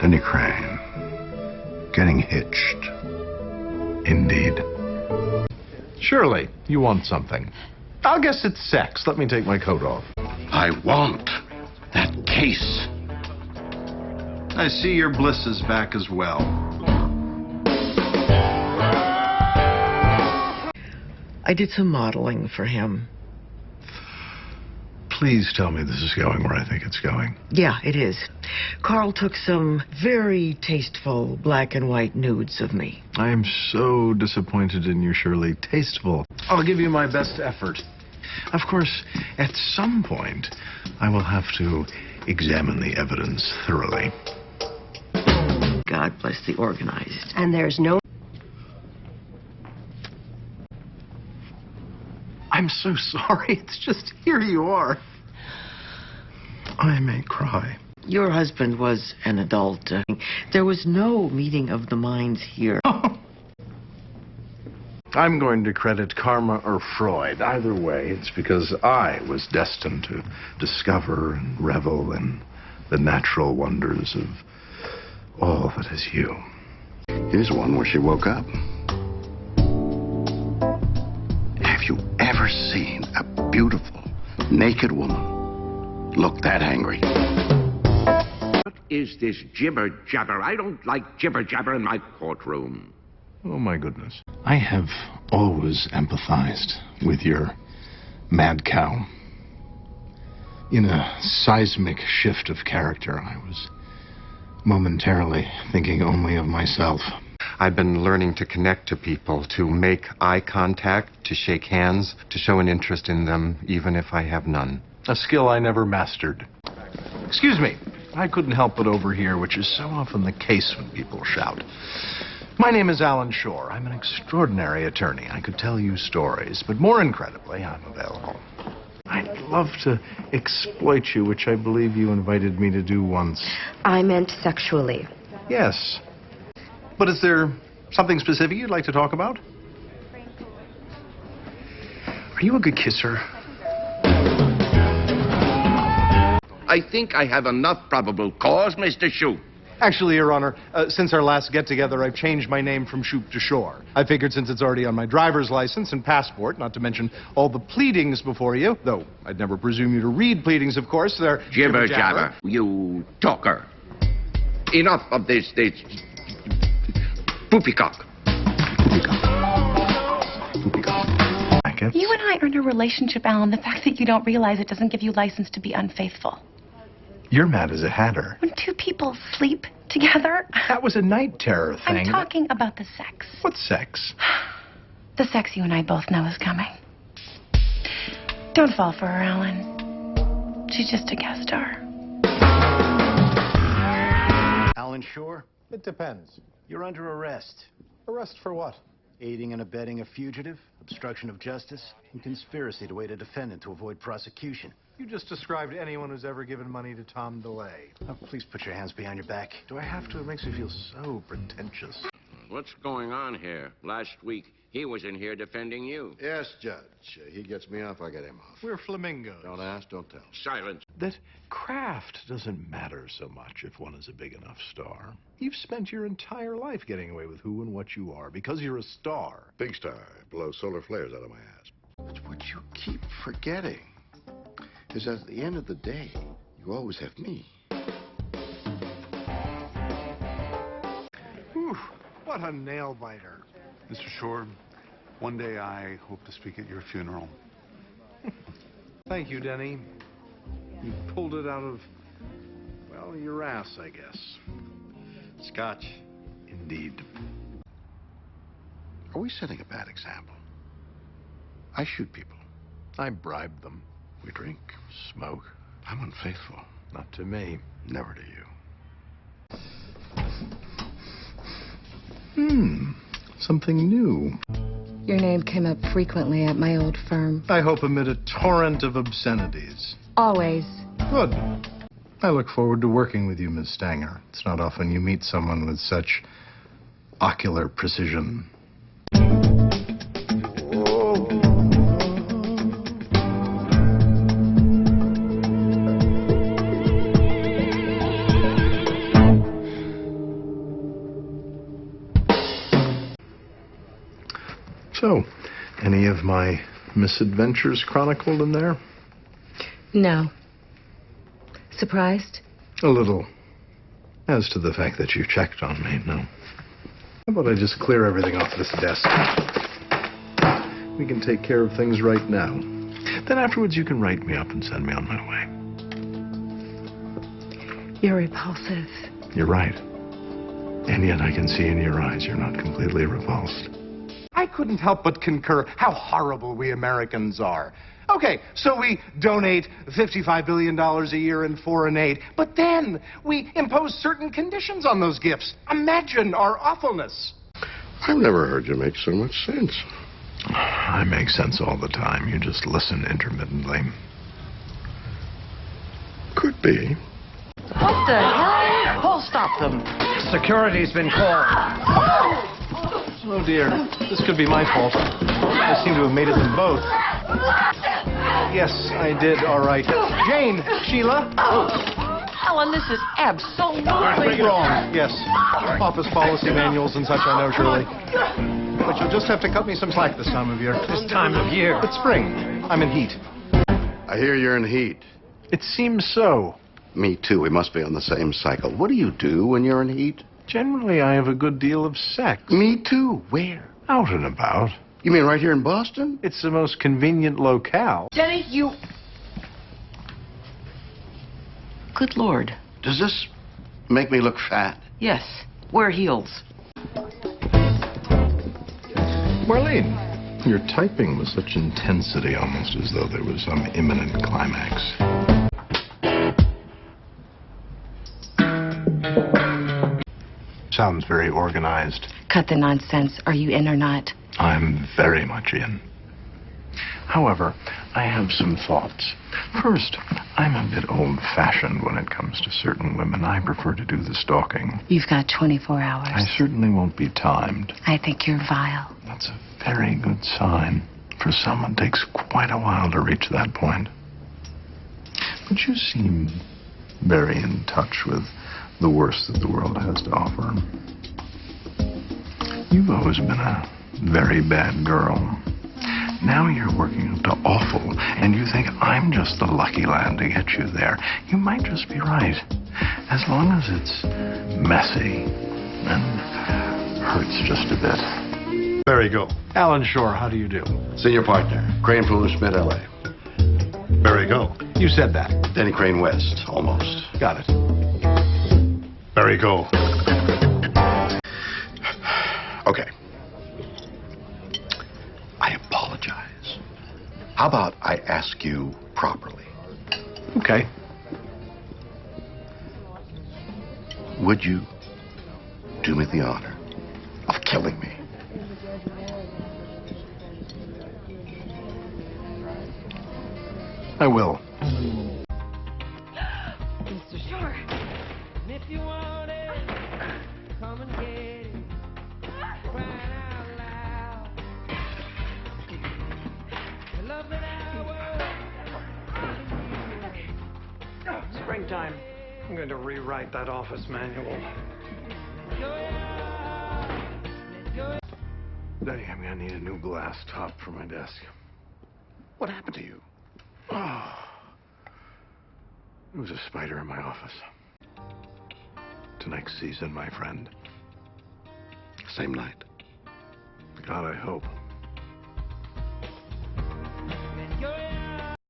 Jenny Crane. Getting hitched. Indeed. Shirley, you want something. I'll guess it's sex. Let me take my coat off. I want that case. I see your bliss is back as well. I did some modeling for him. Please tell me this is going where I think it's going. Yeah, it is. Carl took some very tasteful black and white nudes of me. I am so disappointed in you, Shirley. Tasteful. I'll give you my best effort. Of course, at some point, I will have to examine the evidence thoroughly. God bless the organized. And there's no... I'm so sorry. It's just, here you are. I may cry. Your husband was an adult. There was no meeting of the minds here. I'm going to credit karma or Freud. Either way, it's because I was destined to discover and revel in the natural wonders of all that is you. Here's one where she woke up. Have you ever seen a beautiful, naked woman look that angry? What is this jibber-jabber? I don't like jibber-jabber in my courtroom. Oh, my goodness. I have always empathized with your mad cow. In a seismic shift of character, I was momentarily thinking only of myself. I've been learning to connect to people, to make eye contact, to shake hands, to show an interest in them, even if I have none. A skill I never mastered. Excuse me. I couldn't help but overhear, which is so often the case when people shout. My name is Alan Shore. I'm an extraordinary attorney. I could tell you stories, but more incredibly, I'm available. I'd love to exploit you, which I believe you invited me to do once. I meant sexually. Yes. But is there something specific you'd like to talk about? Are you a good kisser? I think I have enough probable cause, Mr. Shoup. Actually, Your Honor, since our last get-together, I've changed my name from Shoup to Shore. I figured since it's already on my driver's license and passport, not to mention all the pleadings before you, though I'd never presume you to read pleadings, of course, they're Jibber-jabber, you talker. Enough of this poopycock. Poopycock. You and I are in a relationship, Alan. The fact that you don't realize it doesn't give you license to be unfaithful. You're mad as a hatter. When two people sleep together... That was a night terror thing. I'm talking about the sex. What sex? The sex you and I both know is coming. Don't fall for her, Alan. She's just a guest star. Alan Shore? It depends. You're under arrest. Arrest for what? Aiding and abetting a fugitive, obstruction of justice, and conspiracy to aid a defendant to avoid prosecution. You just described anyone who's ever given money to Tom DeLay. Oh, please put your hands behind your back. Do I have to? It makes me feel so pretentious. What's going on here? Last week, he was in here defending you. Yes, Judge. He gets me off, I get him off. We're flamingos. Don't ask, don't tell. Silence. That craft doesn't matter so much if one is a big enough star. You've spent your entire life getting away with who and what you are because you're a star. Big star. Blow solar flares out of my ass. But what you keep forgetting is that at the end of the day, you always have me. Whew, what a nail-biter. Mr. Shore, one day I hope to speak at your funeral. Thank you, Denny. You pulled it out of, well, your ass, I guess. Scotch. Indeed. Are we setting a bad example? I shoot people. I bribe them. We drink, smoke. I'm unfaithful. Not to me. Never to you. Something new. Your name came up frequently at my old firm. I hope amid a torrent of obscenities. Always. Good. I look forward to working with you, Miss Stanger. It's not often you meet someone with such ocular precision. So, any of my misadventures chronicled in there? No. Surprised? A little. As to the fact that you checked on me, no. How about I just clear everything off this desk? We can take care of things right now. Then afterwards you can write me up and send me on my way. You're repulsive. You're right. And yet I can see in your eyes you're not completely repulsed. I couldn't help but concur how horrible we Americans are. Okay, so we donate $55 billion a year in foreign aid, but then we impose certain conditions on those gifts. Imagine our awfulness. I've never heard you make so much sense. I make sense all the time. You just listen intermittently. Could be. What the hell? Paul, stop them. Security's been called. Oh, dear. This could be my fault. I seem to have mated them both. Yes, I did. All right. Jane, Sheila. Alan, this is absolutely wrong. Yes. Office policy manuals and such, I know, Shirley. But you'll just have to cut me some slack this time of year. This time of year. It's spring. I'm in heat. I hear you're in heat. It seems so. Me too. We must be on the same cycle. What do you do when you're in heat? Generally, I have a good deal of sex. Me too. Where? Out and about. You mean right here in Boston? It's the most convenient locale. Jenny, you... Good Lord. Does this make me look fat? Yes. Wear heels. Marlene, you're typing with such intensity, almost as though there was some imminent climax. Sounds very organized. Cut the nonsense. Are you in or not? I'm very much in. However, I have some thoughts. First, I'm a bit old-fashioned when it comes to certain women. I prefer to do the stalking. You've got 24 hours. I certainly won't be timed. I think you're vile. That's a very good sign. For some, it takes quite a while to reach that point. But you seem very in touch with the worst that the world has to offer. You've always been a very bad girl. Now you're working up to awful, and you think I'm just the lucky lad to get you there. You might just be right. As long as it's messy and hurts just a bit. There you go. Alan Shore, how do you do? Senior partner, Crane Fuller Smith, L.A. There you go. You said that. Denny Crane West, almost. Got it. There you go. Okay. I apologize. How about I ask you properly? Okay. Would you do me the honor of killing me? I will. Mr. Shore. If you want it, come and get it. Crying out loud. The love that I was. Springtime. I'm going to rewrite that office manual. Daddy, I'm gonna need a new glass top for my desk. What happened to you? Oh. There was a spider in my office. To next season, my friend. Same night. God, I hope.